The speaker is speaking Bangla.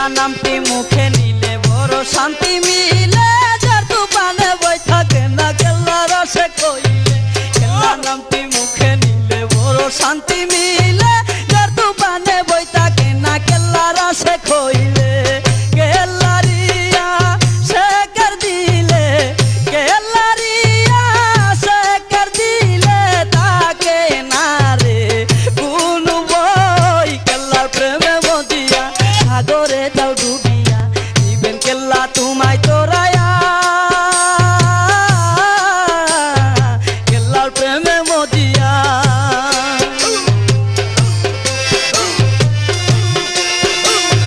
কেল্লা নামটি মুখে নিলে বড় শান্তি মিলে, যার দোকানে বই থাকে না কেল্লা রসে কইলে। কেল্লা নামটি মুখে নিলে বড় শান্তি মিলে, যার দোকানে বই থাকে না কেল্লা রসে কইলে। কেল্লারিয়া সে কর দিলে, কেল্লারিয়া সে কর দিলে তাকে না রে কোন বই। কেল্লার প্রেমে মদিয়া সাগরে যাও ডুব